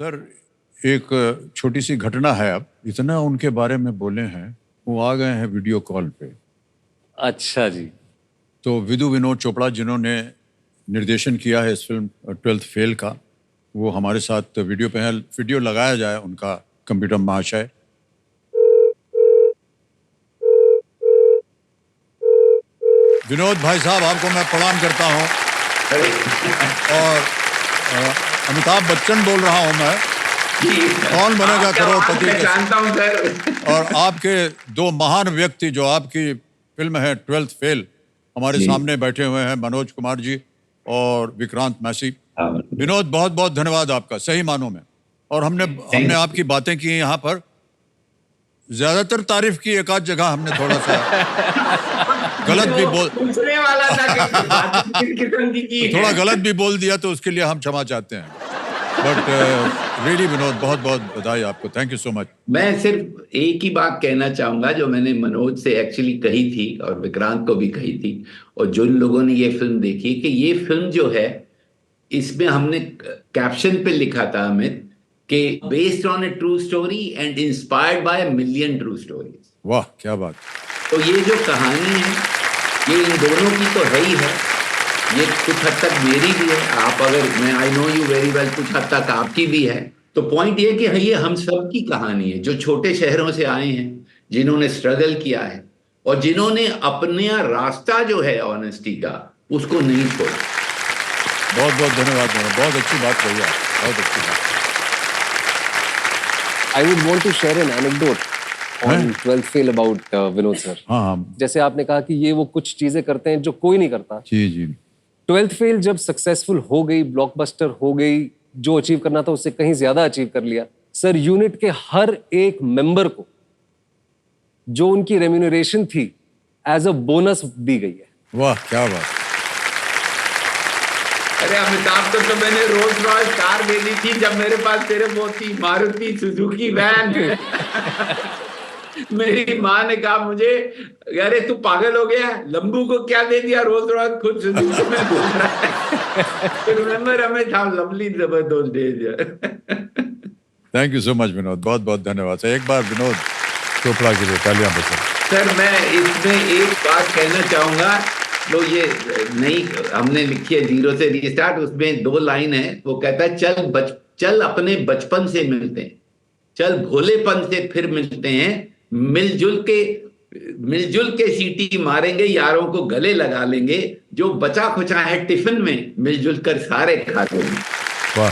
Sir, एक छोटी सी घटना है। अब इतना उनके बारे में बोले हैं, वो आ गए हैं वीडियो कॉल पे। अच्छा जी। तो विदु विनोद चोपड़ा जिन्होंने निर्देशन किया है इस फिल्म ट्वेल्थ फेल का, वो हमारे साथ वीडियो पे हैं। वीडियो लगाया जाए उनका, कंप्यूटर महाशय। विनोद भाई साहब, आपको मैं प्रणाम करता हूँ। और अमिताभ बच्चन बोल रहा हूँ मैं। कौन बनेगा करोड़पति के। जानता हूँ सर। और आपके दो महान व्यक्ति जो आपकी फिल्म है ट्वेल्थ फेल, हमारे सामने बैठे हुए हैं, मनोज कुमार जी और विक्रांत मैसी। विनोद, बहुत बहुत धन्यवाद आपका, सही मानों में। और हमने आपकी बातें की यहाँ पर, ज्यादातर तारीफ की, एक आध जगह हमने थोड़ा सा गलत भी पूछने वाला था कि किस्म की थोड़ा गलत भी बोल दिया, तो उसके लिए हम क्षमा चाहते हैं। बट रियली विनोद, बहुत बहुत बधाई आपको, थैंक यू सो मच। मैं सिर्फ एक ही बात कहना चाहूंगा जो मैंने मनोज से एक्चुअली कही थी और विक्रांत को भी कही थी, और जिन लोगों ने ये फिल्म देखी, कि ये फिल्म जो है, इसमें हमने कैप्शन पे लिखा था अमित कि based on A true story and inspired by a million true stories. वाह, क्या बात। तो ये जो कहानी है, ये इन दोनों की तो है ही है, ये कुछ हद तक मेरी भी है। आप अगर, मैं I know you very well, कुछ हद तक आपकी भी है। तो पॉइंट ये कि ये हम सब की कहानी है, जो छोटे शहरों से आए हैं, जिन्होंने स्ट्रगल किया है और जिन्होंने अपना रास्ता जो है ऑनेस्टी का, उसको नहीं छोड़ा। बहुत बहुत धन्यवाद, बहुत अच्छी बात कही आप, बहुत अच्छी बात। I would want to share an anecdote on 12th fail about Vinod sir. हाँ, जैसे आपने कहा कि ये वो कुछ चीजें करते हैं जो कोई नहीं करता। जी जी। 12th फेल जब सक्सेसफुल हो गई, ब्लॉकबस्टर हो गई, जो अचीव करना था उससे कहीं ज्यादा अचीव कर लिया। सर, यूनिट के हर एक मेंबर को जो उनकी रेम्यूनरेशन थी एज अ बोनस दी गई है। वाह, क्या बात। अरे अमिताभ को तो मैंने रोल्स रॉयस कार दे दी थी जब मेरे पास सिर्फ वो थी मारुति सुजुकी वैन। मेरी माँ ने कहा मुझे, अरे तू पागल हो गया, लंबू को क्या दे दिया, रोल्स रॉयस खुद सुजुकी में घूम रहा है। Remember Amit, how lovely those days. Thank you so much Vinod, बहुत बहुत धन्यवाद। एक बार विनोद चोपड़ा के लिए तालियां बजाएं। सर, मैं इसमें एक बात कहना चाहूंगा। तो ये नई हमने लिखी है, जीरो से रीस्टार्ट, उसमें 2 लाइन है। वो कहता है, चल अपने बचपन से मिलते हैं, चल भोलेपन से फिर मिलते हैं, मिलजुल के सीटी मारेंगे, यारों को गले लगा लेंगे, जो बचा खुचा है टिफिन में मिलजुल कर सारे खा लेंगे।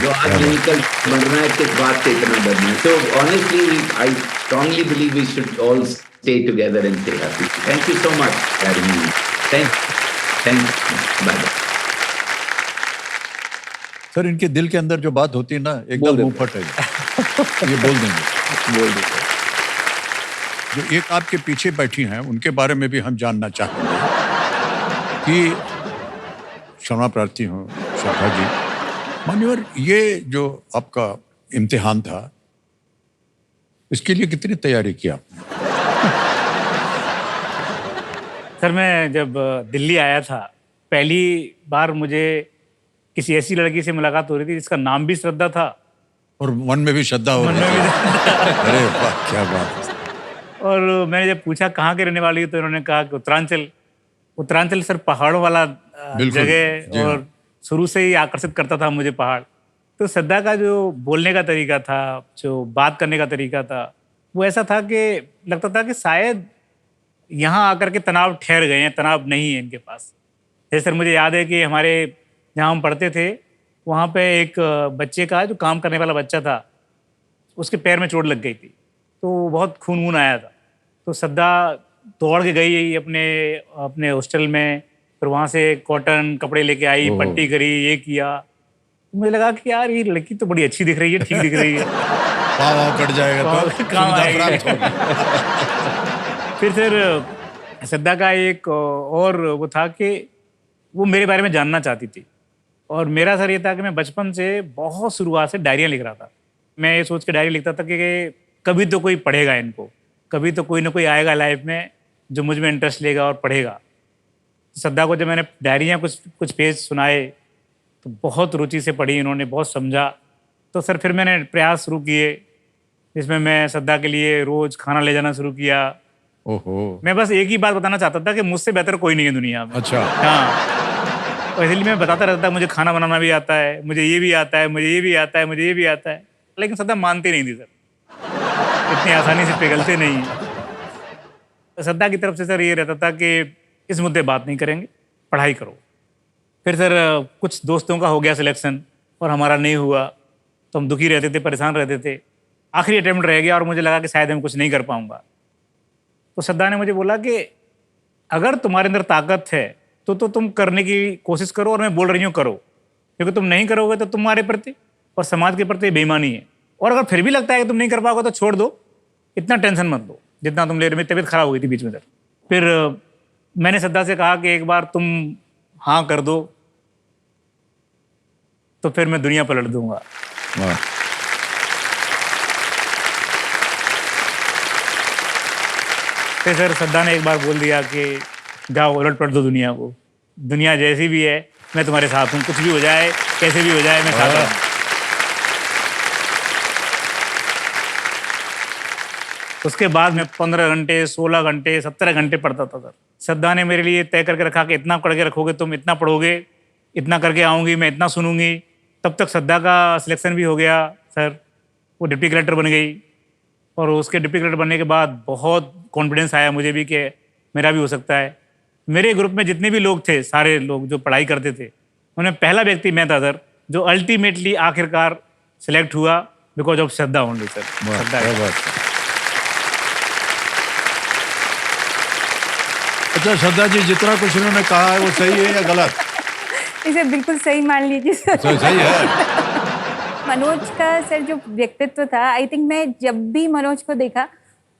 जो आज निकल मरना है, किस बात से इतना डरना है। So honestly, I strongly believe we should all stay together and stay happy. Thank you so much for having me. Thank you. Bye bye. Sir, इनके दिल के अंदर जो बात होती है ना, एकदम मुंह फट है। ये बोल देंगे। बोल देंगे। जो एक आपके पीछे बैठी हैं, उनके बारे में भी हम जानना चाहेंगे कि, क्षमा प्रार्थी हूँ श्रद्धा जी, मान्यवर, ये जो आपका इम्तिहान था, इसके लिए कितनी तैयारी की आपने? सर, मैं जब दिल्ली आया था, पहली बार मुझे किसी ऐसी लड़की से मुलाकात हो रही थी जिसका नाम भी श्रद्धा था और मन में भी श्रद्धा हो रही थी। अरे वाह, क्या बात। और मैंने जब पूछा कहाँ के रहने वाली हो, तो इन्होंने कहा कि उत्तरांचल सर पहाड़ों वाला जगह, और शुरू से ही आकर्षित करता था मुझे पहाड़। तो श्रद्धा का जो बोलने का तरीका था, जो बात करने का तरीका था, वो ऐसा था कि लगता था कि शायद यहाँ आकर के तनाव ठहर गए हैं, तनाव नहीं है इनके पास। जैसे सर, मुझे याद है कि हमारे जहाँ हम पढ़ते थे, वहाँ पे एक बच्चे का, जो काम करने वाला बच्चा था, उसके पैर में चोट लग गई थी, तो बहुत खून आया था। तो श्रद्धा दौड़ के गई अपने हॉस्टल में, फिर वहाँ से कॉटन कपड़े लेके आई, पट्टी करी, ये किया। मुझे लगा कि यार ये लड़की तो बड़ी अच्छी दिख रही है, ठीक दिख रही है। पाँव कट जाएगा तो काम आएगा। फिर श्रद्धा का एक और वो था कि वो मेरे बारे में जानना चाहती थी, और मेरा सर ये था कि मैं बचपन से बहुत शुरुआत से डायरियाँ लिख रहा था। मैं ये सोच के डायरी लिखता था कि कभी तो कोई पढ़ेगा इनको, कभी तो कोई ना कोई आएगा लाइफ में जो मुझ में इंटरेस्ट लेगा और पढ़ेगा। श्रद्धा को जब मैंने डायरियाँ कुछ पेज सुनाए, तो बहुत रुचि से पढ़ी इन्होंने, बहुत समझा। तो सर फिर मैंने प्रयास शुरू किए, जिसमें मैं श्रद्धा के लिए रोज खाना ले जाना शुरू किया। ओहो। मैं बस एक ही बात बताना चाहता था कि मुझसे बेहतर कोई नहीं है दुनिया में। अच्छा। हाँ, तो इसलिए मैं बताता रहता था मुझे खाना बनाना भी आता है, मुझे ये भी आता है, मुझे ये भी आता है, मुझे ये भी आता है। लेकिन श्रद्धा मानती नहीं थी सर, इतनी आसानी से पिघलते नहीं है। तो श्रद्धा की तरफ से सर ये रहता था कि इस मुद्दे बात नहीं करेंगे, पढ़ाई करो। फिर सर कुछ दोस्तों का हो गया सिलेक्शन और हमारा नहीं हुआ, तो हम दुखी रहते थे, परेशान रहते थे। आखिरी अटेम्प्ट रह गया और मुझे लगा कि शायद मैं कुछ नहीं कर पाऊंगा। तो श्रद्धा ने मुझे बोला कि अगर तुम्हारे अंदर ताकत है तो तुम करने की कोशिश करो, और मैं बोल रही हूँ करो, क्योंकि तुम नहीं करोगे तो तुम्हारे प्रति और समाज के प्रति बेईमानी है। और अगर फिर भी लगता है कि तुम नहीं कर पाओगे तो छोड़ दो, इतना टेंशन मत लो जितना तुम ले रहे। मेरी तबीयत खराब हो गई थी बीच में सर। फिर मैंने श्रद्धा से कहा कि एक बार तुम हाँ कर दो तो फिर मैं दुनिया पलट दूंगा। वाह। फिर सर श्रद्धा ने एक बार बोल दिया कि जाओ उलट पलट दो दुनिया को, दुनिया जैसी भी है मैं तुम्हारे साथ हूँ, कुछ भी हो जाए कैसे भी हो जाए मैं साथ हूँ। उसके बाद मैं 15 घंटे 16 घंटे 17 घंटे पढ़ता था सर। श्रद्धा ने मेरे लिए तय करके रखा कि इतना पढ़ के रखोगे तुम, इतना पढ़ोगे, इतना करके आऊँगी मैं, इतना सुनूंगी। तब तक श्रद्धा का सिलेक्शन भी हो गया सर, वो डिप्टी कलेक्टर बन गई। और उसके डिप्टी कलेक्टर बनने के बाद बहुत कॉन्फिडेंस आया मुझे भी कि मेरा भी हो सकता है। मेरे ग्रुप में जितने भी लोग थे, सारे लोग जो पढ़ाई करते थे, उन्हें पहला व्यक्ति मैं था सर जो अल्टीमेटली आखिरकार सिलेक्ट हुआ, because of Shraddha only sir. Shraddha. अच्छा श्रद्धा जी, जितना कुछ इन्होंने कहा है वो सही है या गलत? इसे बिल्कुल सही मान लीजिए सर। सही है। मनोज का सर जो व्यक्तित्व था, आई थिंक मैं जब भी मनोज को देखा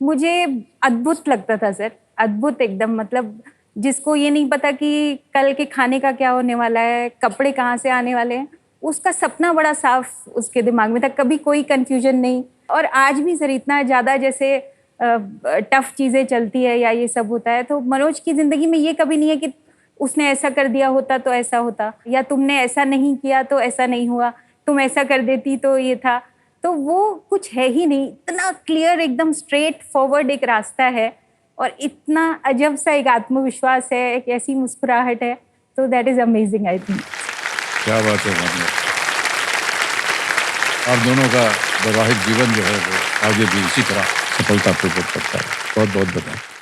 मुझे अद्भुत लगता था सर, अद्भुत एकदम। मतलब जिसको ये नहीं पता कि कल के खाने का क्या होने वाला है, कपड़े कहाँ से आने वाले हैं, उसका सपना बड़ा साफ उसके दिमाग में था, कभी कोई कंफ्यूजन नहीं। और आज भी सर इतना ज़्यादा जैसे टफ चीज़ें चलती है या ये सब होता है, तो मनोज की ज़िंदगी में ये कभी नहीं है कि उसने ऐसा कर दिया होता तो ऐसा होता, या तुमने ऐसा नहीं किया तो ऐसा नहीं हुआ, तुम ऐसा कर देती तो ये था। तो वो कुछ है ही नहीं, इतना क्लियर एकदम स्ट्रेट फॉरवर्ड एक रास्ता है, और इतना अजब सा एक आत्मविश्वास है, एक ऐसी मुस्कुराहट है, तो that is amazing I think. क्या बात है। आप दोनों का वैवाहिक जीवन जो है वो आगे भी इसी तरह सफलतापूर्वक करता है। बहुत बहुत बधाई।